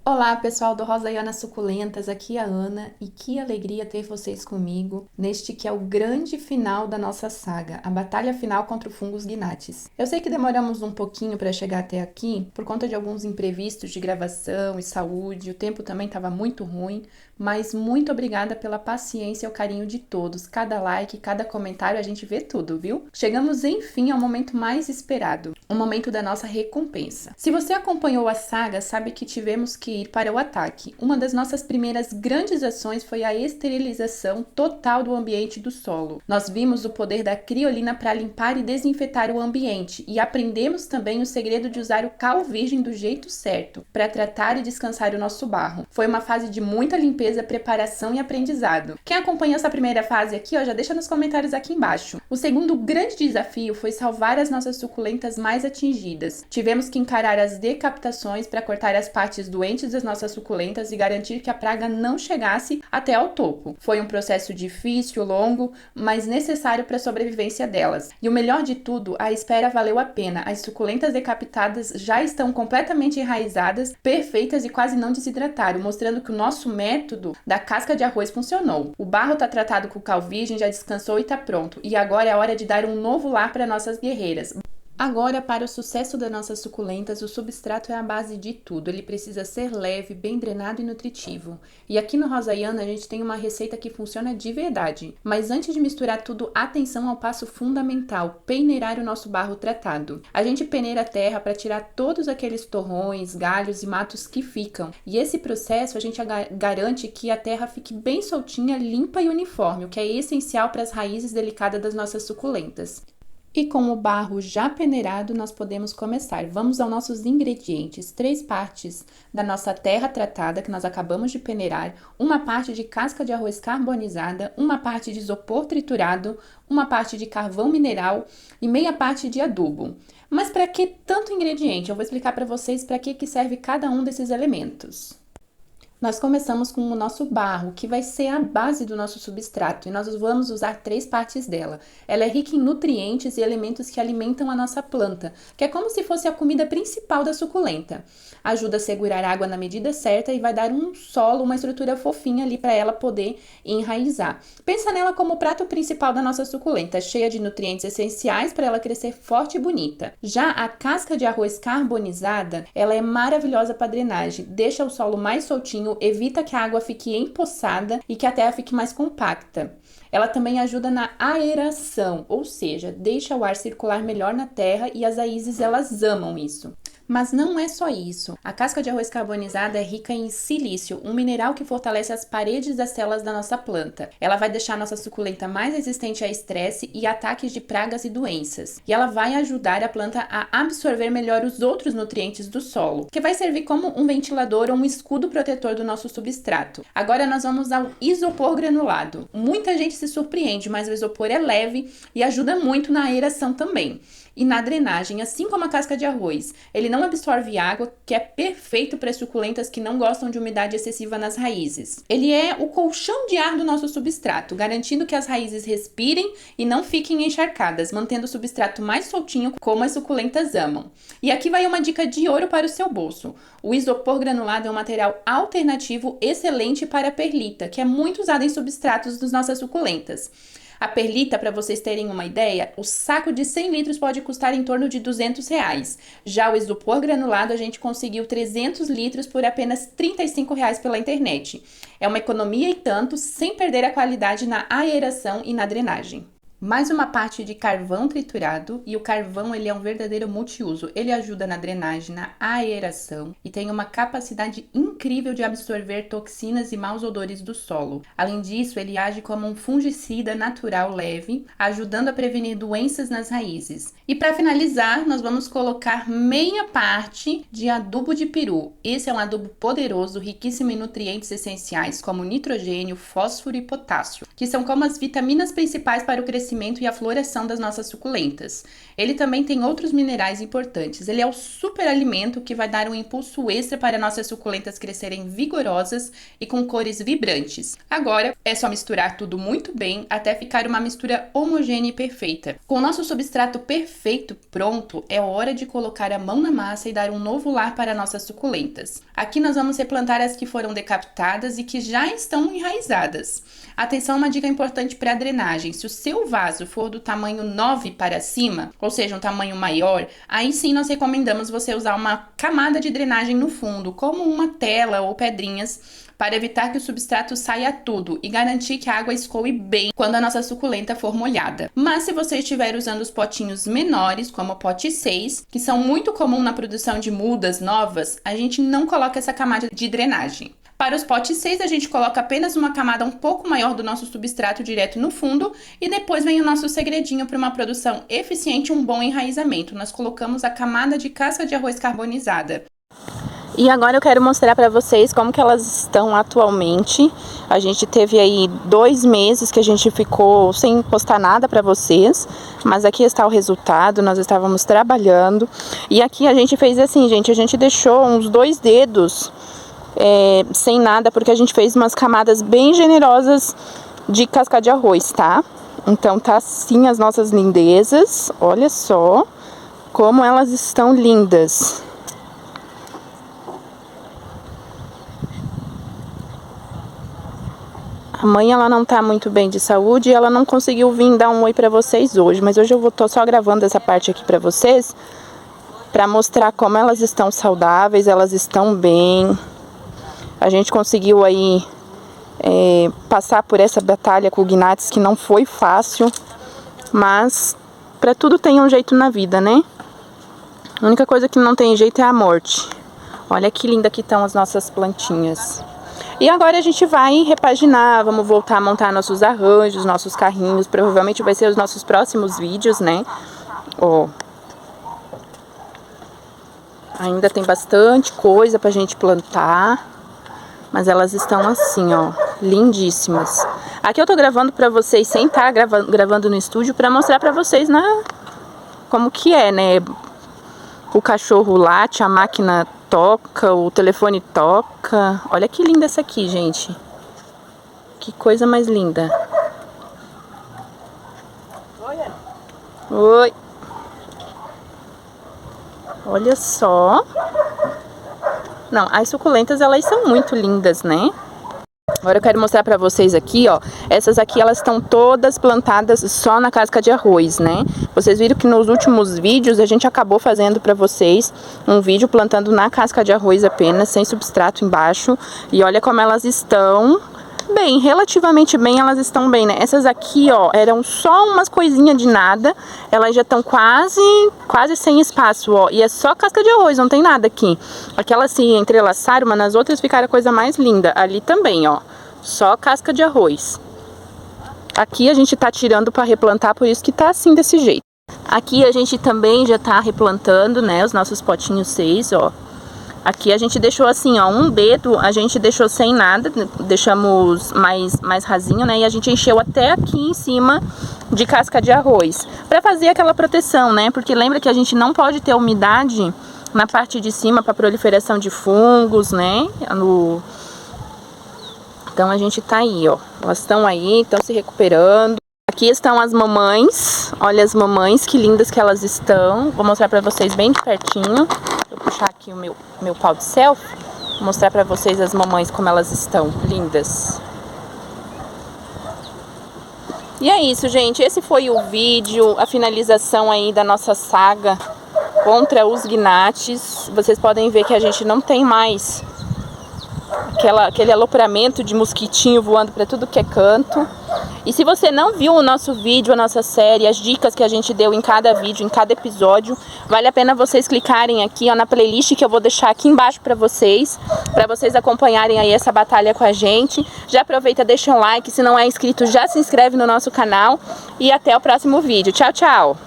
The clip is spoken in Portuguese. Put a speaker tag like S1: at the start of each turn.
S1: Olá, pessoal do Rosaiana Suculentas, aqui é a Ana e que alegria ter vocês comigo neste que é o grande final da nossa saga, a batalha final contra o Fungus Gnatiz. Eu sei que demoramos um pouquinho para chegar até aqui por conta de alguns imprevistos de gravação e saúde, o tempo também estava muito ruim, mas muito obrigada pela paciência e o carinho de todos. Cada like, cada comentário, a gente vê tudo, viu? Chegamos enfim ao momento mais esperado, o momento da nossa recompensa. Se você acompanhou a saga, sabe que tivemos que ir para o ataque. Uma das nossas primeiras grandes ações foi a esterilização total do ambiente do solo. Nós vimos o poder da criolina para limpar e desinfetar o ambiente e aprendemos também o segredo de usar o cal virgem do jeito certo para tratar e descansar o nosso barro. Foi uma fase de muita limpeza, preparação e aprendizado. Quem acompanhou essa primeira fase aqui, já deixa nos comentários aqui embaixo. O segundo grande desafio foi salvar as nossas suculentas mais atingidas. Tivemos que encarar as decapitações para cortar as partes doentes das nossas suculentas e garantir que a praga não chegasse até ao topo. Foi um processo difícil, longo, mas necessário para a sobrevivência delas. E o melhor de tudo, a espera valeu a pena. As suculentas decapitadas já estão completamente enraizadas, perfeitas e quase não desidrataram, mostrando que o nosso método da casca de arroz funcionou. O barro está tratado com cal virgem, já descansou e está pronto. E agora é a hora de dar um novo lar para nossas guerreiras. Agora, para o sucesso das nossas suculentas, o substrato é a base de tudo. Ele precisa ser leve, bem drenado e nutritivo. E aqui no Rosaiana a gente tem uma receita que funciona de verdade. Mas antes de misturar tudo, atenção ao passo fundamental, peneirar o nosso barro tratado. A gente peneira a terra para tirar todos aqueles torrões, galhos e matos que ficam. E esse processo a gente garante que a terra fique bem soltinha, limpa e uniforme, o que é essencial para as raízes delicadas das nossas suculentas. E com o barro já peneirado, nós podemos começar. Vamos aos nossos ingredientes. 3 partes da nossa terra tratada, que nós acabamos de peneirar, uma parte de casca de arroz carbonizada, uma parte de isopor triturado, uma parte de carvão mineral e meia parte de adubo. Mas para que tanto ingrediente? Eu vou explicar para vocês para que serve cada um desses elementos. Nós começamos com o nosso barro, que vai ser a base do nosso substrato, e nós vamos usar 3 partes dela. Ela é rica em nutrientes e elementos que alimentam a nossa planta, que é como se fosse a comida principal da suculenta. Ajuda a segurar água na medida certa e vai dar um solo, uma estrutura fofinha ali para ela poder enraizar. Pensa nela como o prato principal da nossa suculenta, cheia de nutrientes essenciais para ela crescer forte e bonita. Já a casca de arroz carbonizada, ela é maravilhosa para drenagem, deixa o solo mais soltinho, evita que a água fique empoçada e que a terra fique mais compacta. Ela também ajuda na aeração, ou seja, deixa o ar circular melhor na terra e as raízes elas amam isso. Mas não é só isso. A casca de arroz carbonizada é rica em silício, um mineral que fortalece as paredes das células da nossa planta. Ela vai deixar a nossa suculenta mais resistente a estresse e ataques de pragas e doenças. E ela vai ajudar a planta a absorver melhor os outros nutrientes do solo, que vai servir como um ventilador ou um escudo protetor do nosso substrato. Agora nós vamos ao isopor granulado. Muita gente se surpreende, mas o isopor é leve e ajuda muito na aeração também. E na drenagem, assim como a casca de arroz, ele não absorve água, que é perfeito para as suculentas que não gostam de umidade excessiva nas raízes. Ele é o colchão de ar do nosso substrato, garantindo que as raízes respirem e não fiquem encharcadas, mantendo o substrato mais soltinho, como as suculentas amam. E aqui vai uma dica de ouro para o seu bolso. O isopor granulado é um material alternativo excelente para a perlita, que é muito usada em substratos das nossas suculentas. A perlita, para vocês terem uma ideia, o saco de 100 litros pode custar em torno de R$200. Já o isopor granulado, a gente conseguiu 300 litros por apenas R$35 pela internet. É uma economia e tanto, sem perder a qualidade na aeração e na drenagem. Mais uma parte de carvão triturado, e o carvão ele é um verdadeiro multiuso. Ele ajuda na drenagem, na aeração e tem uma capacidade incrível de absorver toxinas e maus odores do solo. Além disso, ele age como um fungicida natural leve, ajudando a prevenir doenças nas raízes. E para finalizar, nós vamos colocar meia parte de adubo de peru. Esse é um adubo poderoso, riquíssimo em nutrientes essenciais como nitrogênio, fósforo e potássio, que são como as vitaminas principais para o crescimento e a floração das nossas suculentas. Ele também tem outros minerais importantes. Ele é o super alimento que vai dar um impulso extra para nossas suculentas crescerem vigorosas e com cores vibrantes. Agora é só misturar tudo muito bem até ficar uma mistura homogênea e perfeita. Com o nosso substrato perfeito pronto, é hora de colocar a mão na massa e dar um novo lar para nossas suculentas. Aqui nós vamos replantar as que foram decapitadas e que já estão enraizadas. Atenção, uma dica importante para a drenagem: se o seu vaso for do tamanho 9 para cima, ou seja, um tamanho maior, aí sim nós recomendamos você usar uma camada de drenagem no fundo, como uma tela ou pedrinhas, para evitar que o substrato saia tudo e garantir que a água escoe bem quando a nossa suculenta for molhada. Mas se você estiver usando os potinhos menores, como o pote 6, que são muito comum na produção de mudas novas, a gente não coloca essa camada de drenagem. Para os potes 6, a gente coloca apenas uma camada um pouco maior do nosso substrato direto no fundo e depois vem o nosso segredinho para uma produção eficiente e um bom enraizamento. Nós colocamos a camada de casca de arroz carbonizada. E agora eu quero mostrar para vocês como que elas estão atualmente. A gente teve aí 2 meses que a gente ficou sem postar nada para vocês, mas aqui está o resultado. Nós estávamos trabalhando e aqui a gente fez assim, gente, a gente deixou uns 2 dedos sem nada, porque a gente fez umas camadas bem generosas de casca de arroz, tá? Então tá assim as nossas lindezas. Olha só como elas estão lindas. A mãe, ela não tá muito bem de saúde e ela não conseguiu vir dar um oi pra vocês hoje. Mas hoje eu tô só gravando essa parte aqui pra vocês, pra mostrar como elas estão saudáveis, elas estão bem. A gente conseguiu aí passar por essa batalha com o Gnats, que não foi fácil. Mas pra tudo tem um jeito na vida, né? A única coisa que não tem jeito é a morte. Olha que linda que estão as nossas plantinhas. E agora a gente vai repaginar, vamos voltar a montar nossos arranjos, nossos carrinhos. Provavelmente vai ser os nossos próximos vídeos, né? Ó. Ainda tem bastante coisa pra gente plantar. Mas elas estão assim, ó, lindíssimas. Aqui eu tô gravando pra vocês sem estar gravando no estúdio, pra mostrar pra vocês, né, como que é, né? O cachorro late, a máquina toca, o telefone toca. Olha que linda essa aqui, gente. Que coisa mais linda. Oi. Olha só. Não, as suculentas, elas são muito lindas, né? Agora eu quero mostrar pra vocês aqui, ó. Essas aqui, elas estão todas plantadas só na casca de arroz, né? Vocês viram que nos últimos vídeos a gente acabou fazendo pra vocês um vídeo plantando na casca de arroz apenas, sem substrato embaixo. E olha como elas estão bem, relativamente bem, elas estão bem, né? Essas aqui, ó, eram só umas coisinhas de nada. Elas já estão quase sem espaço, ó. E é só casca de arroz, não tem nada aqui. Aquelas se entrelaçaram, mas nas outras ficaram a coisa mais linda. Ali também, ó. Só casca de arroz. Aqui a gente tá tirando para replantar, por isso que tá assim desse jeito. Aqui a gente também já tá replantando, né, os nossos potinhos 6, ó. Aqui a gente deixou assim, ó, um dedo a gente deixou sem nada, deixamos mais rasinho, né, e a gente encheu até aqui em cima de casca de arroz, para fazer aquela proteção, né, porque lembra que a gente não pode ter umidade na parte de cima para proliferação de fungos, né, Então a gente tá aí, ó, elas estão aí, estão se recuperando. Aqui estão as mamães, olha as mamães, que lindas que elas estão. Vou mostrar pra vocês bem de pertinho. Vou puxar aqui o meu pau de selfie. Vou mostrar pra vocês as mamães como elas estão, lindas. E é isso, gente, esse foi o vídeo, a finalização aí da nossa saga contra os Gnats. Vocês podem ver que a gente não tem mais aquele alopramento de mosquitinho voando para tudo que é canto. E se você não viu o nosso vídeo, a nossa série, as dicas que a gente deu em cada vídeo, em cada episódio, vale a pena vocês clicarem aqui, ó, na playlist que eu vou deixar aqui embaixo para vocês acompanharem aí essa batalha com a gente. Já aproveita, deixa um like, se não é inscrito, já se inscreve no nosso canal e até o próximo vídeo. Tchau, tchau!